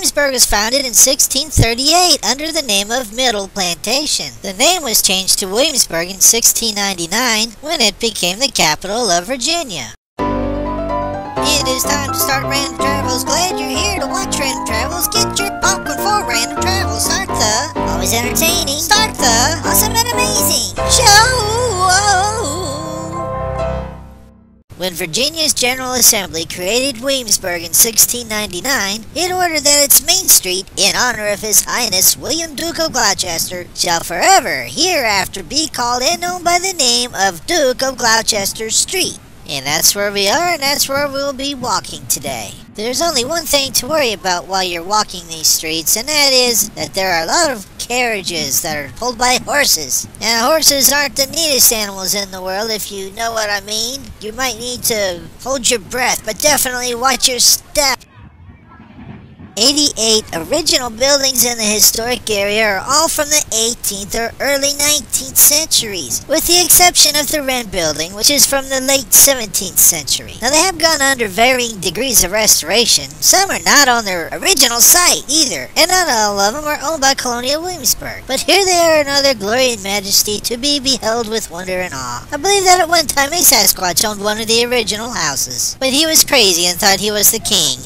Williamsburg was founded in 1638 under the name of Middle Plantation. The name was changed to Williamsburg in 1699 when it became the capital of Virginia. It is time to start Random Travels. Glad you're here to watch Random Travels. Get your popcorn for Random Travels. Start the always entertaining, start the awesome and amazing show. When Virginia's General Assembly created Williamsburg in 1699, it ordered that its main street, in honor of His Highness William Duke of Gloucester, shall forever hereafter be called and known by the name of Duke of Gloucester Street. And that's where we are, and that's where we'll be walking today. There's only one thing to worry about while you're walking these streets, and that is that there are a lot of carriages that are pulled by horses. And horses aren't the neatest animals in the world, if you know what I mean. You might need to hold your breath, but definitely watch your step. 88 original buildings in the historic area are all from the 18th or early 19th centuries, with the exception of the Wren building, which is from the late 17th century. Now, they have gone under varying degrees of restoration. Some are not on their original site either, and not all of them are owned by Colonial Williamsburg. But here they are in all their glory and majesty to be beheld with wonder and awe. I believe that at one time a Sasquatch owned one of the original houses, but he was crazy and thought he was the king.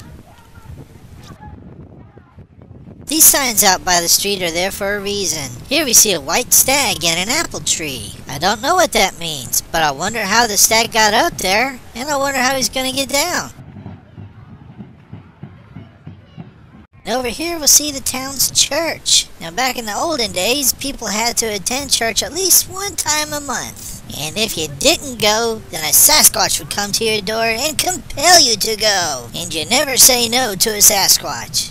These signs out by the street are there for a reason. Here we see a white stag and an apple tree. I don't know what that means, but I wonder how the stag got up there, and I wonder how he's gonna get down. Over here we'll see the town's church. Now, back in the olden days, people had to attend church at least one time a month. And if you didn't go, then a Sasquatch would come to your door and compel you to go. And you never say no to a Sasquatch.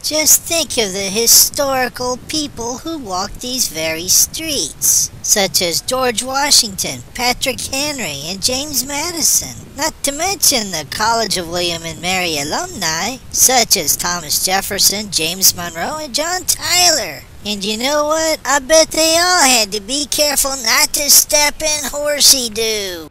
Just think of the historical people who walked these very streets, such as George Washington, Patrick Henry, and James Madison. Not to mention the College of William and Mary alumni, such as Thomas Jefferson, James Monroe, and John Tyler. And you know what? I bet they all had to be careful not to step in horsey-doo.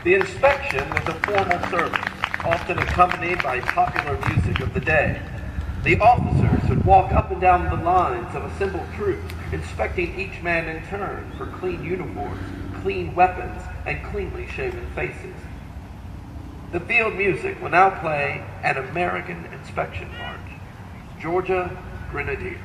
The inspection is a formal service, often accompanied by popular music of the day. The officers would walk up and down the lines of assembled troops, inspecting each man in turn for clean uniforms, clean weapons, and cleanly shaven faces. The field music will now play an American inspection march, Georgia Grenadiers.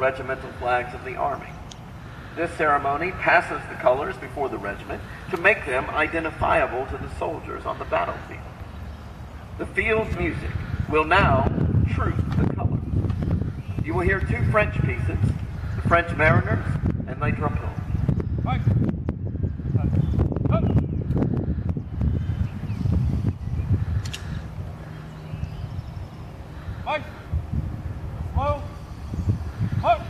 regimental flags of the Army. This ceremony passes the colors before the regiment to make them identifiable to the soldiers on the battlefield. The field's music will now troop the colors. You will hear two French pieces, the French Mariners and Les Drapeaux. Mike. Mike. Slow. Up.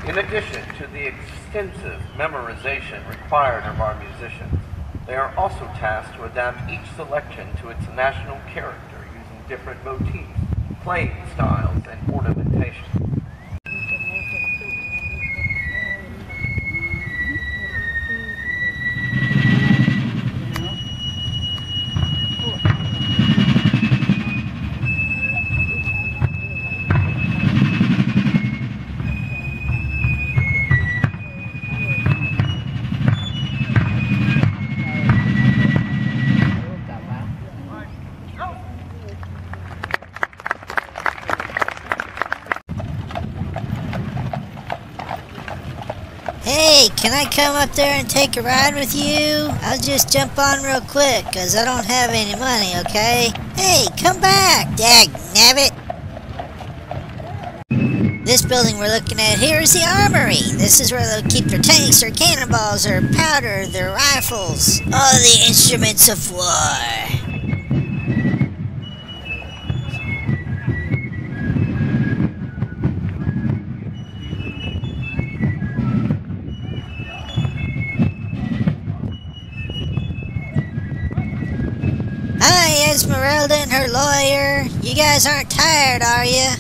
In addition to the extensive memorization required of our musicians, they are also tasked to adapt each selection to its national character using different motifs, playing styles, and ornamentation. Hey, can I come up there and take a ride with you? I'll just jump on real quick, cause I don't have any money, okay? Hey, come back, dagnabbit! This building we're looking at here is the armory. This is where they'll keep their tanks, their cannonballs, their powder, their rifles, all the instruments of war. Hi, Esmeralda and her lawyer. You guys aren't tired, are you?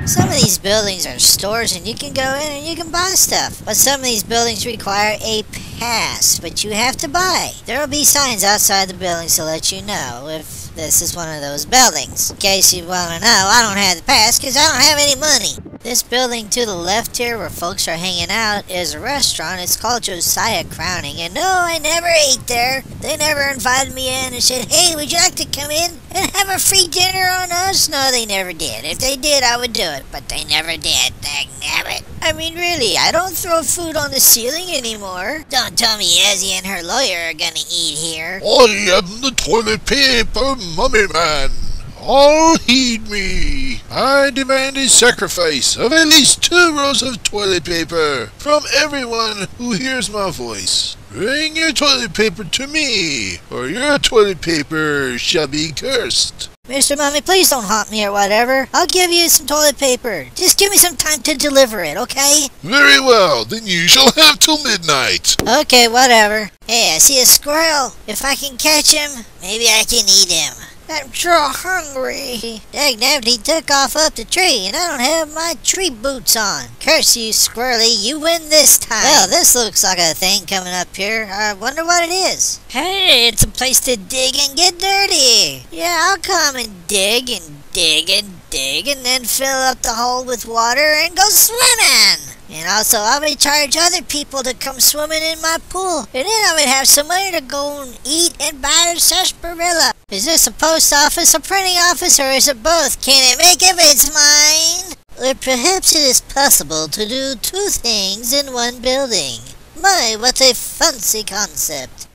Some of these buildings are stores and you can go in and you can buy stuff. But some of these buildings require a pass, but you have to buy. There will be signs outside the buildings to let you know if this is one of those buildings. In case you want to know, I don't have the pass because I don't have any money. This building to the left here where folks are hanging out is a restaurant. It's called Josiah Crowning. And no, I never ate there. They never invited me in and said, hey, would you like to come in and have a free dinner on us? No, they never did. If they did, I would do it. But they never did. Dagnabbit. I mean, really, I don't throw food on the ceiling anymore. Don't tell me Ezzy and her lawyer are gonna eat here. I am the toilet paper mummy man. All heed me. I demand a sacrifice of at least 2 rolls of toilet paper from everyone who hears my voice. Bring your toilet paper to me, or your toilet paper shall be cursed. Mr. Mummy, please don't haunt me or whatever. I'll give you some toilet paper. Just give me some time to deliver it, okay? Very well, then you shall have till midnight. Okay, whatever. Hey, I see a squirrel. If I can catch him, maybe I can eat him. I'm so hungry. Dagnabbit, he took off up the tree, and I don't have my tree boots on. Curse you, Squirrely, you win this time. Well, this looks like a thing coming up here. I wonder what it is. Hey, it's a place to dig and get dirty. Yeah, I'll come and dig and dig and dig, and then fill up the hole with water and go swimming. And also, I would charge other people to come swimming in my pool. And then I would have some money to go and eat and buy a sarsaparilla. Is this a post office, a printing office, or is it both? Can it make if it's mine? Or perhaps it is possible to do 2 things in one building. My, what a fancy concept.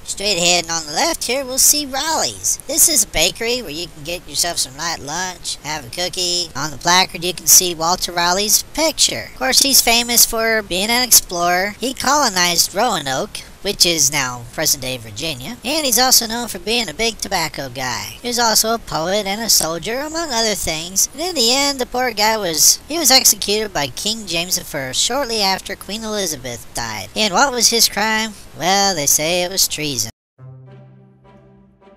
Straight ahead and on the left here, we'll see Raleigh's. This is a bakery where you can get yourself some light lunch, have a cookie. On the placard, you can see Walter Raleigh's picture. Of course, he's famous for being an explorer. He colonized Roanoke, which is now present-day Virginia, and he's also known for being a big tobacco guy. He was also a poet and a soldier, among other things, and in the end, the poor guy was executed by King James I shortly after Queen Elizabeth died. And what was his crime? Well, they say it was treason.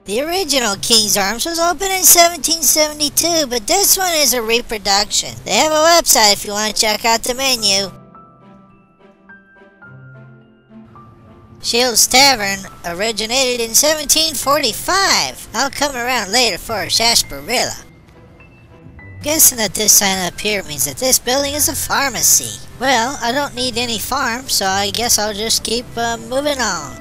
The original King's Arms was opened in 1772, but this one is a reproduction. They have a website if you want to check out the menu. Shield's Tavern originated in 1745. I'll come around later for a sarsaparilla. Guessing that this sign up here means that this building is a pharmacy. Well, I don't need any farm, so I guess I'll just keep moving on.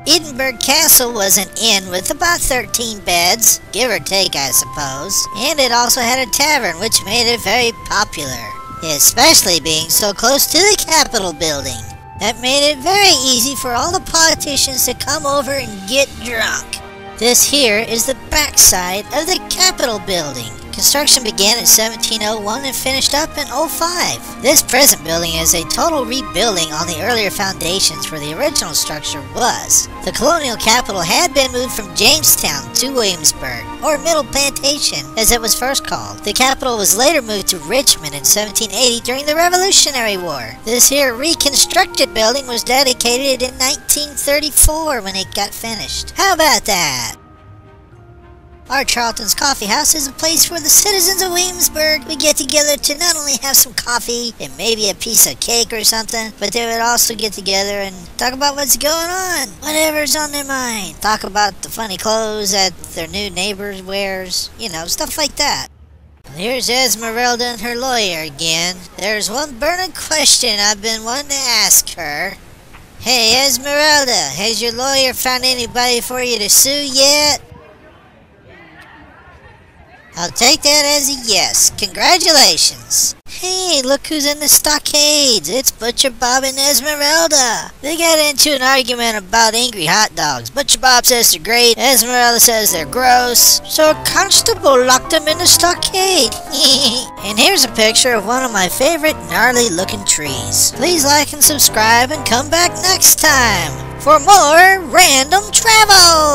Edinburgh Castle was an inn with about 13 beds, give or take I suppose, and it also had a tavern which made it very popular, especially being so close to the Capitol building. That made it very easy for all the politicians to come over and get drunk. This here is the backside of the Capitol building. Construction began in 1701 and finished up in 05. This present building is a total rebuilding on the earlier foundations where the original structure was. The colonial capital had been moved from Jamestown to Williamsburg, or Middle Plantation, as it was first called. The capital was later moved to Richmond in 1780 during the Revolutionary War. This here reconstructed building was dedicated in 1934 when it got finished. How about that? Our Charlton's Coffee House is a place for the citizens of Williamsburg. We get together to not only have some coffee and maybe a piece of cake or something, but they would also get together and talk about what's going on, whatever's on their mind. Talk about the funny clothes that their new neighbor wears, you know, stuff like that. Here's Esmeralda and her lawyer again. There's one burning question I've been wanting to ask her. Hey Esmeralda, has your lawyer found anybody for you to sue yet? I'll take that as a yes. Congratulations. Hey, look who's in the stockades. It's Butcher Bob and Esmeralda. They got into an argument about angry hot dogs. Butcher Bob says they're great. Esmeralda says they're gross. So a constable locked them in the stockade. And here's a picture of one of my favorite gnarly looking trees. Please like and subscribe and come back next time for more random travel.